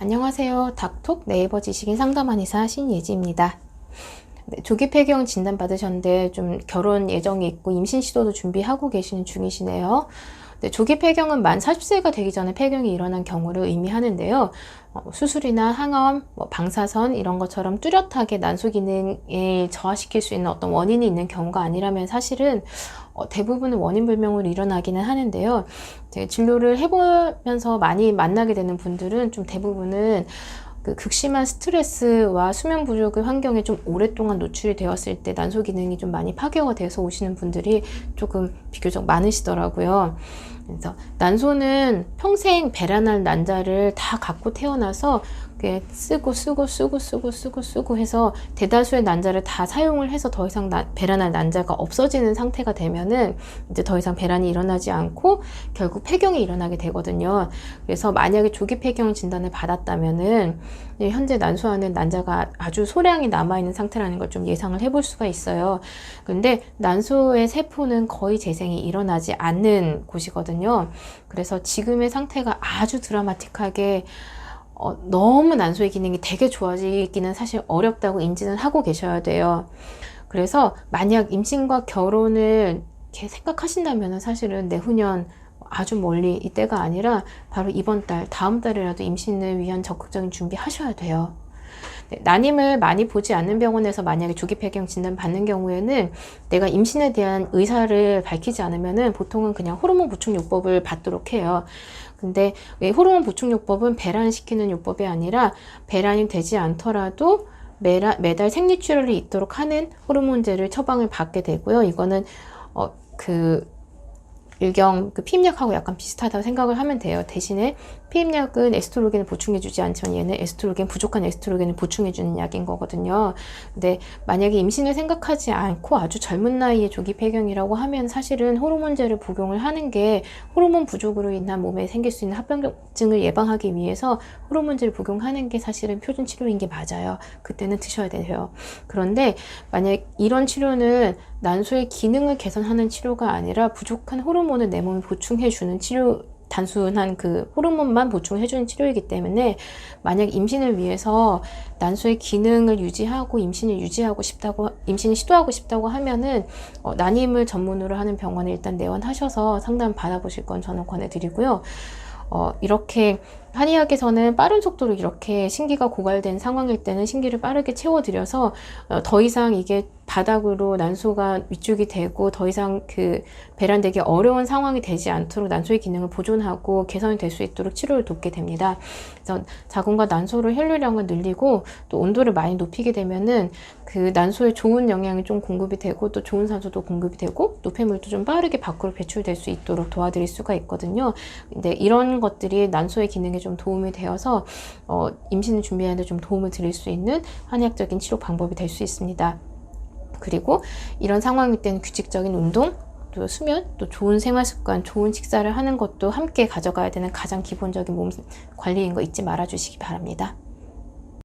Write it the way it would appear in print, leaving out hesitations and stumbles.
안녕하세요. 닥톡 네이버 지식인 상담 한의사 신예지입니다. 조기 폐경 진단 받으셨는데 좀 결혼 예정이 있고 임신 시도도 준비하고 계시는 중이시네요. 조기 폐경은 만 40세가 되기 전에 폐경이 일어난 경우를 의미하는데요. 수술이나 항암, 방사선 이런 것처럼 뚜렷하게 난소 기능을 저하시킬 수 있는 어떤 원인이 있는 경우가 아니라면 사실은 대부분은 원인 불명으로 일어나기는 하는데요. 진료를 해보면서 많이 만나게 되는 분들은 좀 대부분은 그 극심한 스트레스와 수면 부족의 환경에 좀 오랫동안 노출이 되었을 때 난소 기능이 좀 많이 파괴가 돼서 오시는 분들이 조금 비교적 많으시더라고요. 그래서 난소는 평생 배란할 난자를 다 갖고 태어나서 쓰고 해서 대다수의 난자를 다 사용을 해서 더 이상 배란할 난자가 없어지는 상태가 되면은 이제 더 이상 배란이 일어나지 않고 결국 폐경이 일어나게 되거든요. 그래서 만약에 조기 폐경 진단을 받았다면은 현재 난소 안에 난자가 아주 소량이 남아있는 상태라는 걸 좀 예상을 해볼 수가 있어요. 근데 난소의 세포는 거의 재생이 일어나지 않는 곳이거든요. 그래서 지금의 상태가 아주 드라마틱하게 너무 난소의 기능이 되게 좋아지기는 사실 어렵다고 인지는 하고 계셔야 돼요. 그래서 만약 임신과 결혼을 이렇게 생각하신다면 사실은 내후년 아주 멀리 이때가 아니라 바로 이번 달, 다음 달이라도 임신을 위한 적극적인 준비 하셔야 돼요. 난임을 많이 보지 않는 병원에서 만약에 조기 폐경 진단 받는 경우에는 내가 임신에 대한 의사를 밝히지 않으면은 보통은 그냥 호르몬 보충 요법을 받도록 해요. 근데 왜 호르몬 보충 요법은 배란시키는 요법이 아니라 배란이 되지 않더라도 매달 생리출혈이 있도록 하는 호르몬제를 처방을 받게 되고요. 이거는 일경 피임약하고 약간 비슷하다고 생각을 하면 돼요. 대신에 피임약은 에스트로겐을 보충해주지 않지만 얘는 부족한 에스트로겐을 보충해주는 약인 거거든요. 근데 만약에 임신을 생각하지 않고 아주 젊은 나이에 조기 폐경이라고 하면 사실은 호르몬제를 복용을 하는 게 호르몬 부족으로 인한 몸에 생길 수 있는 합병증을 예방하기 위해서 호르몬제를 복용하는 게 사실은 표준 치료인 게 맞아요. 그때는 드셔야 돼요. 그런데 만약 이런 치료는 난소의 기능을 개선하는 치료가 아니라 부족한 호르몬을 내 몸에 보충해주는 치료, 단순한 그 호르몬만 보충해주는 치료이기 때문에 만약 임신을 위해서 난소의 기능을 유지하고 임신을 시도하고 싶다고 하면은 난임을 전문으로 하는 병원에 일단 내원하셔서 상담 받아보실 건 저는 권해드리고요. 이렇게 한의학에서는 빠른 속도로 이렇게 신기가 고갈된 상황일 때는 신기를 빠르게 채워드려서 더 이상 이게 바닥으로 난소가 위축이 되고 더 이상 배란되기 어려운 상황이 되지 않도록 난소의 기능을 보존하고 개선이 될 수 있도록 치료를 돕게 됩니다. 그래서 자궁과 난소를 혈류량을 늘리고 또 온도를 많이 높이게 되면은 그 난소에 좋은 영양이 좀 공급이 되고 또 좋은 산소도 공급이 되고 노폐물도 좀 빠르게 밖으로 배출될 수 있도록 도와드릴 수가 있거든요. 근데 이런 것들이 난소의 기능에 좀 도움이 되어서 임신을 준비하는 데 좀 도움을 드릴 수 있는 한의학적인 치료 방법이 될 수 있습니다. 그리고 이런 상황일 때는 규칙적인 운동, 또 수면, 또 좋은 생활습관, 좋은 식사를 하는 것도 함께 가져가야 되는 가장 기본적인 몸 관리인 거 잊지 말아 주시기 바랍니다.